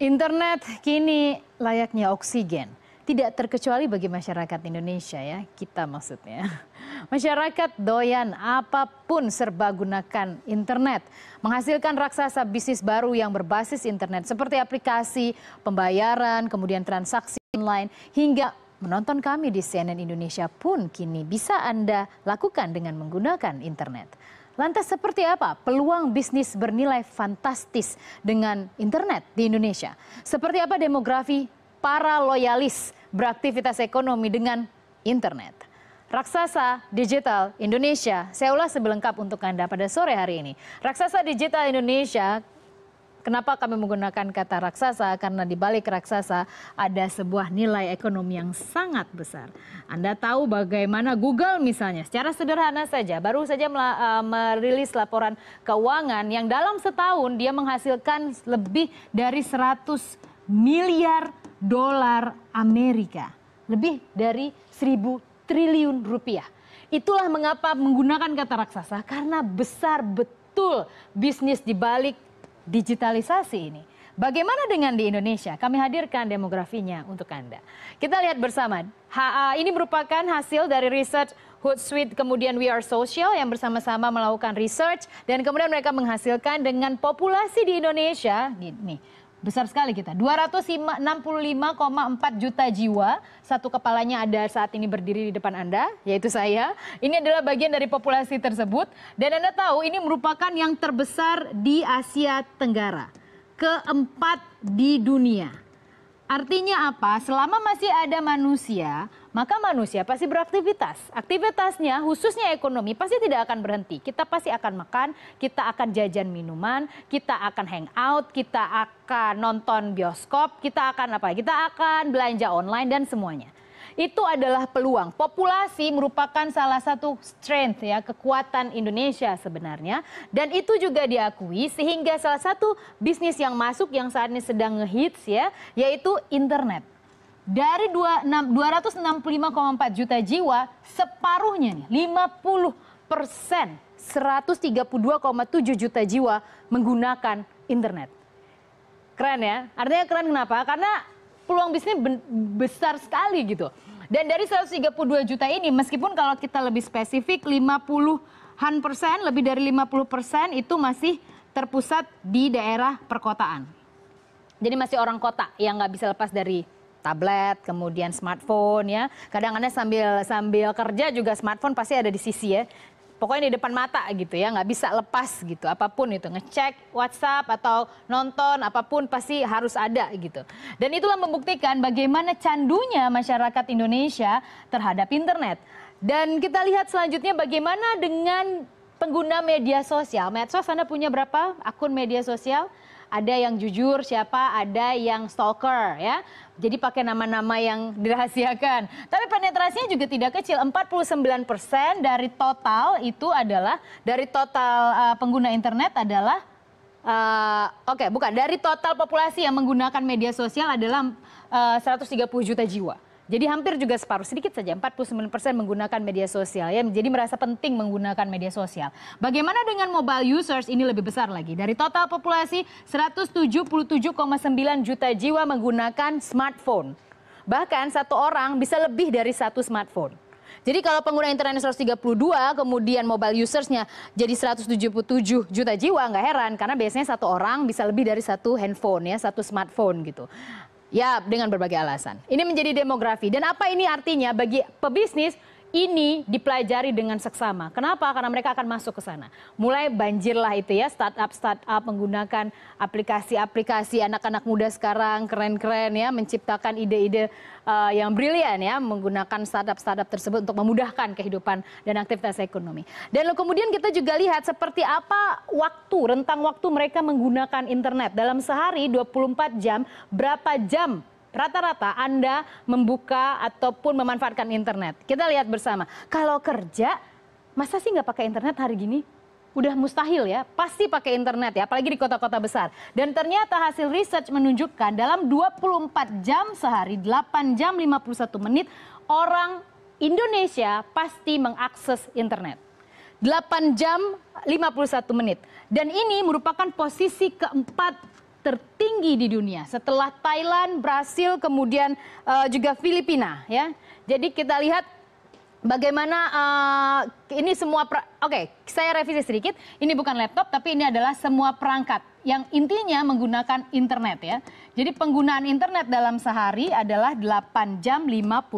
Internet kini layaknya oksigen. Tidak terkecuali bagi masyarakat Indonesia ya, kita maksudnya. Masyarakat doyan apapun serba gunakan internet. Menghasilkan raksasa bisnis baru yang berbasis internet seperti aplikasi, pembayaran, kemudian transaksi online, hingga menonton kami di CNN Indonesia pun kini bisa Anda lakukan dengan menggunakan internet. Lantas seperti apa peluang bisnis bernilai fantastis dengan internet di Indonesia? Seperti apa demografi para loyalis beraktivitas ekonomi dengan internet? Raksasa Digital Indonesia, saya ulas sebelengkap untuk Anda pada sore hari ini. Raksasa Digital Indonesia, kenapa kami menggunakan kata raksasa? Karena di balik raksasa ada sebuah nilai ekonomi yang sangat besar. Anda tahu bagaimana Google misalnya, secara sederhana saja, baru saja merilis laporan keuangan yang dalam setahun dia menghasilkan lebih dari 100 miliar dolar Amerika. Lebih dari 1.000 triliun rupiah. Itulah mengapa menggunakan kata raksasa, karena besar betul bisnis di balik digitalisasi ini. Bagaimana dengan di Indonesia? Kami hadirkan demografinya untuk Anda. Kita lihat bersama. Ini merupakan hasil dari research Hootsuite kemudian We Are Social yang bersama-sama melakukan research dan kemudian mereka menghasilkan dengan populasi di Indonesia gini. Besar sekali kita, 265,4 juta jiwa. Satu kepalanya ada saat ini berdiri di depan Anda, yaitu saya. Ini adalah bagian dari populasi tersebut. Dan Anda tahu ini merupakan yang terbesar di Asia Tenggara. Keempat di dunia. Artinya apa? Selama masih ada manusia, maka manusia pasti beraktivitas. Aktivitasnya khususnya ekonomi pasti tidak akan berhenti. Kita pasti akan makan, kita akan jajan minuman, kita akan hangout, kita akan nonton bioskop, kita akan apa? Kita akan belanja online dan semuanya. Itu adalah peluang. Populasi merupakan salah satu strength ya, kekuatan Indonesia sebenarnya. Dan itu juga diakui sehingga salah satu bisnis yang masuk yang saat ini sedang ngehits ya, yaitu internet. Dari 265,4 juta jiwa, separuhnya nih, 50%, 132,7 juta jiwa menggunakan internet. Keren ya? Artinya keren kenapa? Karena peluang bisnis besar sekali gitu. Dan dari 132 juta ini, meskipun kalau kita lebih spesifik, 50-an persen, lebih dari 50% itu masih terpusat di daerah perkotaan. Jadi masih orang kota yang nggak bisa lepas dari tablet, kemudian smartphone ya. Kadang-kadang sambil kerja juga smartphone pasti ada di sisi ya. Pokoknya di depan mata gitu ya, nggak bisa lepas gitu. Apapun itu, ngecek WhatsApp atau nonton, apapun pasti harus ada gitu. Dan itulah membuktikan bagaimana candunya masyarakat Indonesia terhadap internet. Dan kita lihat selanjutnya bagaimana dengan pengguna media sosial. Medsos Anda punya berapa akun media sosial? Ada yang jujur siapa, ada yang stalker ya. Jadi pakai nama-nama yang dirahasiakan. Tapi penetrasinya juga tidak kecil. 49% dari total itu adalah, dari total pengguna internet adalah, dari total populasi yang menggunakan media sosial adalah 130 juta jiwa. Jadi hampir juga separuh, sedikit saja, 49% menggunakan media sosial. Ya, jadi merasa penting menggunakan media sosial. Bagaimana dengan mobile users? Ini lebih besar lagi. Dari total populasi, 177,9 juta jiwa menggunakan smartphone. Bahkan satu orang bisa lebih dari satu smartphone. Jadi kalau pengguna internet 132, kemudian mobile usersnya jadi 177 juta jiwa, nggak heran. Karena biasanya satu orang bisa lebih dari satu handphone, ya, satu smartphone gitu. Ya, dengan berbagai alasan. Ini menjadi demografi. Dan apa ini artinya bagi pebisnis? Ini dipelajari dengan seksama. Kenapa? Karena mereka akan masuk ke sana. Mulai banjirlah itu ya, startup menggunakan aplikasi-aplikasi anak-anak muda sekarang keren-keren ya, menciptakan ide-ide yang brilian ya, menggunakan startup tersebut untuk memudahkan kehidupan dan aktivitas ekonomi. Dan kemudian kita juga lihat seperti apa rentang waktu mereka menggunakan internet. Dalam sehari 24 jam, berapa jam rata-rata Anda membuka ataupun memanfaatkan internet. Kita lihat bersama. Kalau kerja, masa sih nggak pakai internet hari gini? Udah mustahil ya, pasti pakai internet ya, apalagi di kota-kota besar. Dan ternyata hasil research menunjukkan dalam 24 jam sehari, 8 jam 51 menit, orang Indonesia pasti mengakses internet. 8 jam 51 menit. Dan ini merupakan posisi keempat tertinggi di dunia setelah Thailand, Brasil, kemudian juga Filipina ya. Jadi kita lihat bagaimana ini semua oke, saya revisi sedikit. Ini bukan laptop tapi ini adalah semua perangkat yang intinya menggunakan internet ya. Jadi penggunaan internet dalam sehari adalah 8 jam 51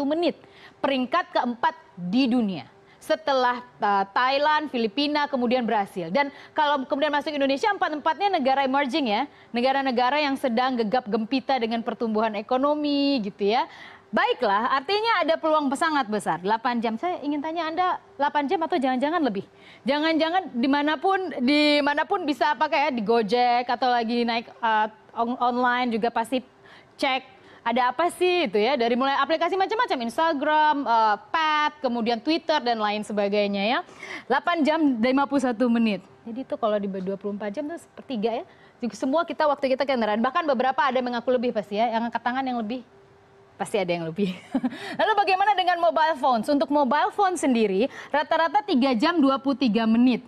menit. Peringkat keempat di dunia. Setelah Thailand, Filipina, kemudian Brasil. Dan kalau kemudian masuk Indonesia, empat-empatnya negara emerging ya. Negara-negara yang sedang gegap gempita dengan pertumbuhan ekonomi gitu ya. Baiklah, artinya ada peluang sangat besar. 8 jam, saya ingin tanya Anda 8 jam atau jangan-jangan lebih? Jangan-jangan dimanapun bisa pakai ya, di Gojek atau lagi naik online juga pasti cek ada apa sih itu ya. Dari mulai aplikasi macam-macam, Instagram, Pad, kemudian Twitter dan lain sebagainya ya. 8 jam 51 menit. Jadi itu kalau di 24 jam itu sepertiga ya. Jadi semua waktu kita kendaraan. Bahkan beberapa ada yang mengaku lebih pasti ya. Yang angkat tangan yang lebih. Pasti ada yang lebih. Lalu bagaimana dengan mobile phones? Untuk mobile phone sendiri, rata-rata 3 jam 23 menit.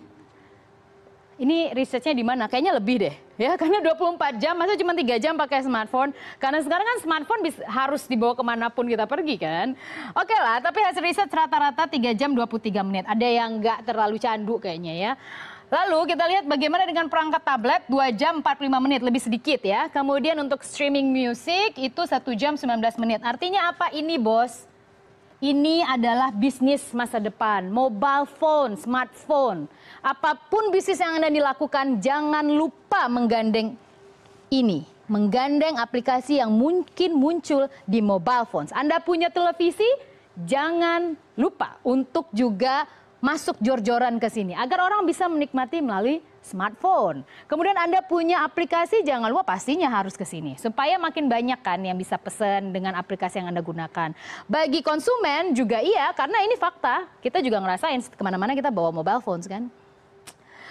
Ini risetnya di mana? Kayaknya lebih deh. Ya, karena 24 jam, masa cuma 3 jam pakai smartphone? Karena sekarang kan smartphone harus dibawa kemanapun kita pergi kan? Oke lah, tapi hasil riset rata-rata 3 jam 23 menit. Ada yang nggak terlalu candu kayaknya ya. Lalu kita lihat bagaimana dengan perangkat tablet 2 jam 45 menit, lebih sedikit ya. Kemudian untuk streaming music itu 1 jam 19 menit. Artinya apa ini bos? Ini adalah bisnis masa depan. Mobile phone, smartphone. Apapun bisnis yang Anda dilakukan, jangan lupa menggandeng ini. Menggandeng aplikasi yang mungkin muncul di mobile phones. Anda punya televisi, jangan lupa untuk juga masuk jor-joran ke sini agar orang bisa menikmati melalui smartphone. Kemudian Anda punya aplikasi, jangan lupa pastinya harus ke sini supaya makin banyak kan yang bisa pesan dengan aplikasi yang Anda gunakan. Bagi konsumen juga iya, karena ini fakta. Kita juga ngerasain kemana-mana kita bawa mobile phones kan.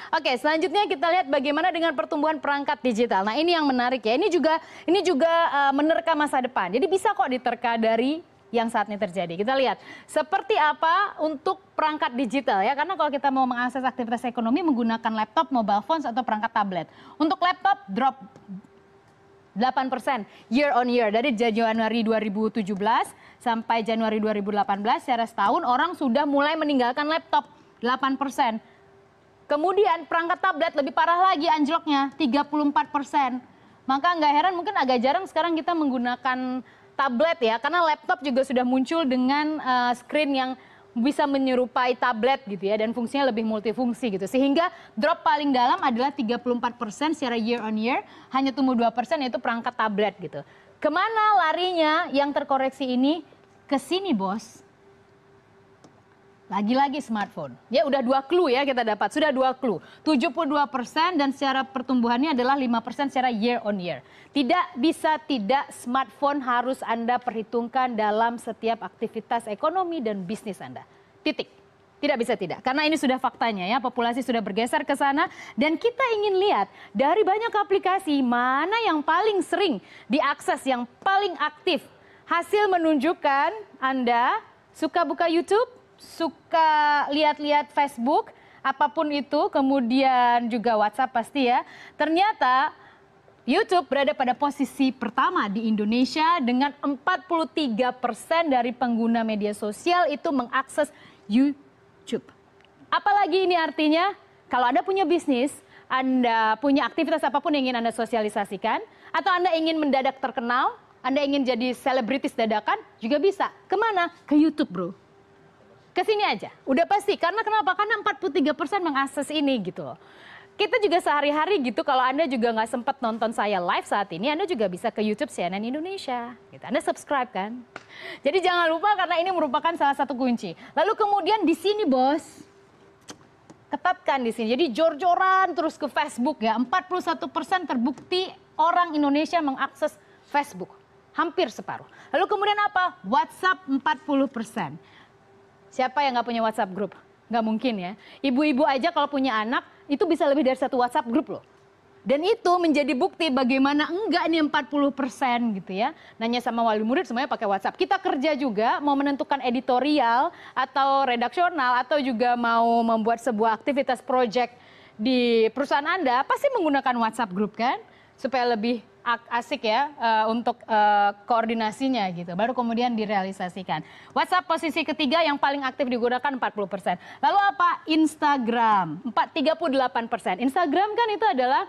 Oke, selanjutnya kita lihat bagaimana dengan pertumbuhan perangkat digital. Nah, ini yang menarik ya. Ini juga menerka masa depan. Jadi bisa kok diterka dari yang saat ini terjadi. Kita lihat seperti apa untuk perangkat digital ya. Karena kalau kita mau mengakses aktivitas ekonomi menggunakan laptop, mobile phones atau perangkat tablet. Untuk laptop drop 8% year on year dari Januari 2017 sampai Januari 2018 secara setahun orang sudah mulai meninggalkan laptop 8%. Kemudian perangkat tablet lebih parah lagi anjloknya 34%. Maka nggak heran mungkin agak jarang sekarang kita menggunakan tablet ya, karena laptop juga sudah muncul dengan screen yang bisa menyerupai tablet gitu ya, dan fungsinya lebih multifungsi gitu. Sehingga drop paling dalam adalah 34% secara year on year, hanya tumbuh 2% yaitu perangkat tablet gitu. Kemana larinya yang terkoreksi ini? Ke sini bos. Lagi-lagi smartphone. Ya udah 2 clue ya kita dapat. Sudah 2 clue. 72% dan secara pertumbuhannya adalah 5% secara year on year. Tidak bisa tidak smartphone harus Anda perhitungkan dalam setiap aktivitas ekonomi dan bisnis Anda. Titik. Tidak bisa tidak. Karena ini sudah faktanya ya. Populasi sudah bergeser ke sana. Dan kita ingin lihat dari banyak aplikasi mana yang paling sering diakses, yang paling aktif. Hasil menunjukkan Anda suka buka YouTube, suka lihat-lihat Facebook, apapun itu, kemudian juga WhatsApp pasti ya. Ternyata YouTube berada pada posisi pertama di Indonesia dengan 43% dari pengguna media sosial itu mengakses YouTube. Apalagi ini artinya, kalau Anda punya bisnis, Anda punya aktivitas apapun yang ingin Anda sosialisasikan, atau Anda ingin mendadak terkenal, Anda ingin jadi selebritis dadakan, juga bisa. Kemana? Ke YouTube bro. Kesini aja, udah pasti. Karena kenapa? Karena 43% mengakses ini gitu loh. Kita juga sehari-hari gitu, kalau Anda juga nggak sempat nonton saya live saat ini, Anda juga bisa ke YouTube CNN Indonesia. Gitu. Anda subscribe kan? Jadi jangan lupa karena ini merupakan salah satu kunci. Lalu kemudian di sini bos, ketatkan di sini. Jadi jor-joran terus ke Facebook ya. 41% terbukti orang Indonesia mengakses Facebook. Hampir separuh. Lalu kemudian apa? WhatsApp 40%. Siapa yang nggak punya WhatsApp group? Nggak mungkin ya. Ibu-ibu aja kalau punya anak, itu bisa lebih dari 1 WhatsApp group loh. Dan itu menjadi bukti bagaimana enggak nih 40% gitu ya. Nanya sama wali murid semuanya pakai WhatsApp. Kita kerja juga mau menentukan editorial atau redaksional atau juga mau membuat sebuah aktivitas project di perusahaan Anda, pasti menggunakan WhatsApp group kan? supaya lebih asik ya untuk koordinasinya gitu. Baru kemudian direalisasikan. WhatsApp posisi ketiga yang paling aktif digunakan 40%. Lalu apa? Instagram 38%. Instagram kan itu adalah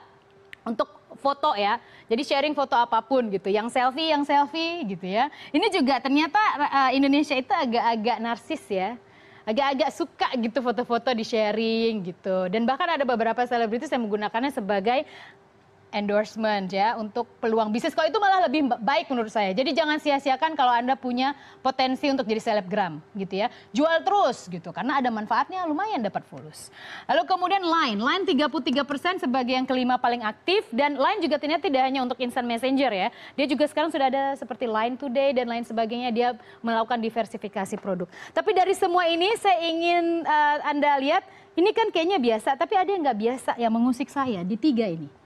untuk foto ya. Jadi sharing foto apapun gitu. Yang selfie gitu ya. Ini juga ternyata Indonesia itu agak-agak narsis ya. Agak-agak suka gitu foto-foto di sharing gitu. Dan bahkan ada beberapa selebritis yang menggunakannya sebagai endorsement ya untuk peluang bisnis. Kalau itu malah lebih baik menurut saya. Jadi jangan sia-siakan kalau Anda punya potensi untuk jadi selebgram gitu ya. Jual terus gitu karena ada manfaatnya, lumayan dapat followers. Lalu kemudian Line 33% sebagai yang kelima paling aktif, dan Line juga ternyata tidak hanya untuk instant messenger ya. Dia juga sekarang sudah ada seperti Line Today dan lain sebagainya, dia melakukan diversifikasi produk. Tapi dari semua ini saya ingin Anda lihat, ini kan kayaknya biasa, tapi ada yang nggak biasa yang mengusik saya di tiga ini.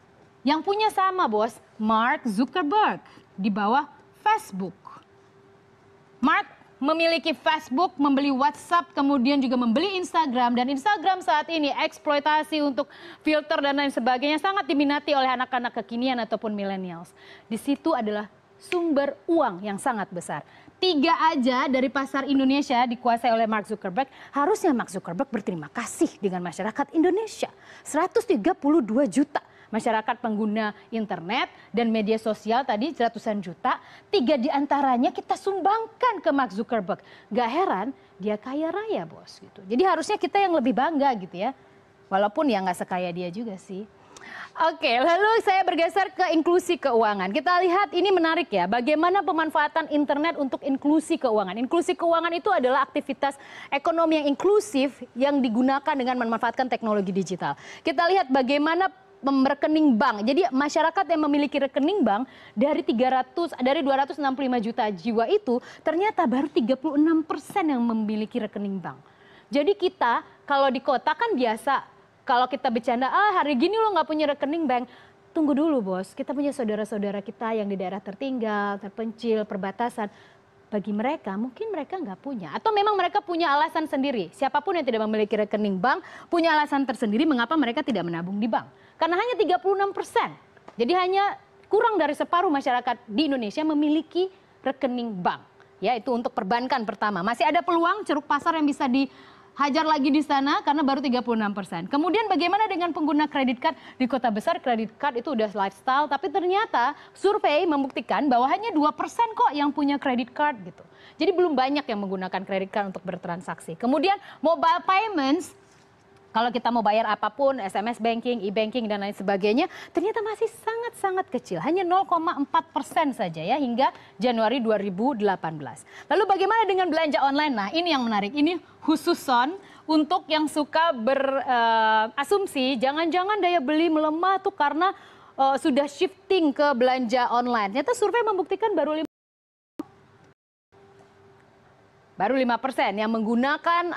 Yang punya sama bos, Mark Zuckerberg di bawah Facebook. Mark memiliki Facebook, membeli WhatsApp, kemudian juga membeli Instagram. Dan Instagram saat ini eksploitasi untuk filter dan lain sebagainya sangat diminati oleh anak-anak kekinian ataupun millennials. Di situ adalah sumber uang yang sangat besar. 3 aja dari pasar Indonesia dikuasai oleh Mark Zuckerberg. Harusnya Mark Zuckerberg berterima kasih dengan masyarakat Indonesia. 132 juta. Masyarakat pengguna internet dan media sosial tadi ratusan juta, 3 diantaranya kita sumbangkan ke Mark Zuckerberg. Gak heran dia kaya raya bos gitu. Jadi harusnya kita yang lebih bangga gitu ya. Walaupun ya nggak sekaya dia juga sih. Oke, lalu saya bergeser ke inklusi keuangan. Kita lihat ini menarik ya, bagaimana pemanfaatan internet untuk inklusi keuangan. Inklusi keuangan itu adalah aktivitas ekonomi yang inklusif yang digunakan dengan memanfaatkan teknologi digital. Kita lihat bagaimana rekening bank. Jadi masyarakat yang memiliki rekening bank dari 265 juta jiwa itu ternyata baru 36% yang memiliki rekening bank. Jadi kita kalau di kota kan biasa kalau kita bercanda, hari gini lo nggak punya rekening bank. Tunggu dulu bos, kita punya saudara-saudara kita yang di daerah tertinggal, terpencil, perbatasan. Bagi mereka, mungkin mereka nggak punya. Atau memang mereka punya alasan sendiri. Siapapun yang tidak memiliki rekening bank, punya alasan tersendiri mengapa mereka tidak menabung di bank. Karena hanya 36%. Jadi hanya kurang dari separuh masyarakat di Indonesia memiliki rekening bank. Ya, itu untuk perbankan pertama. Masih ada peluang ceruk pasar yang bisa dihajar lagi di sana karena baru 36%. Kemudian bagaimana dengan pengguna kredit card? Di kota besar kredit card itu udah lifestyle, tapi ternyata survei membuktikan bahwa hanya 2% kok yang punya kredit card gitu. Jadi belum banyak yang menggunakan kredit card untuk bertransaksi. Kemudian mobile payments, kalau kita mau bayar apapun, SMS banking, e-banking dan lain sebagainya, ternyata masih sangat-sangat kecil. Hanya 0,4% saja ya hingga Januari 2018. Lalu bagaimana dengan belanja online? Nah ini yang menarik. Ini khususon untuk yang suka berasumsi, jangan-jangan daya beli melemah tuh karena sudah shifting ke belanja online. Ternyata survei membuktikan baru 5% yang menggunakan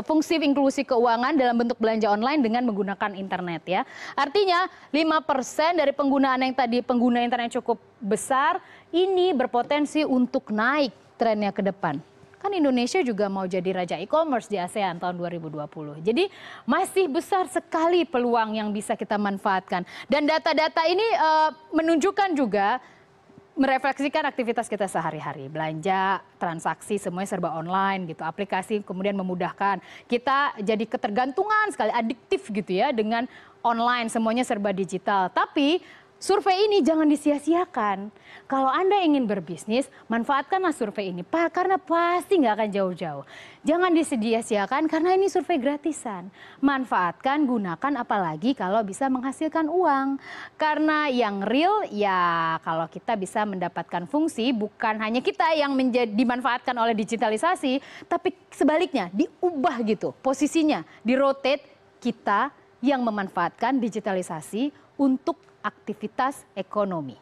fungsi inklusi keuangan dalam bentuk belanja online dengan menggunakan internet ya. Artinya 5% dari penggunaan yang tadi pengguna internet cukup besar ini berpotensi untuk naik trennya ke depan. Kan Indonesia juga mau jadi raja e-commerce di ASEAN tahun 2020. Jadi masih besar sekali peluang yang bisa kita manfaatkan. Dan data-data ini menunjukkan juga merefleksikan aktivitas kita sehari-hari, belanja, transaksi semuanya serba online gitu, aplikasi kemudian memudahkan kita jadi ketergantungan sekali, adiktif gitu ya dengan online, semuanya serba digital. Tapi survei ini jangan disia-siakan. Kalau Anda ingin berbisnis, manfaatkanlah survei ini, karena pasti nggak akan jauh-jauh. Jangan disia-siakan karena ini survei gratisan. Manfaatkan, gunakan apalagi kalau bisa menghasilkan uang. Karena yang real ya kalau kita bisa mendapatkan fungsi, bukan hanya kita yang dimanfaatkan oleh digitalisasi, tapi sebaliknya diubah gitu posisinya, di-rotate kita yang memanfaatkan digitalisasi untuk aktivitas ekonomi.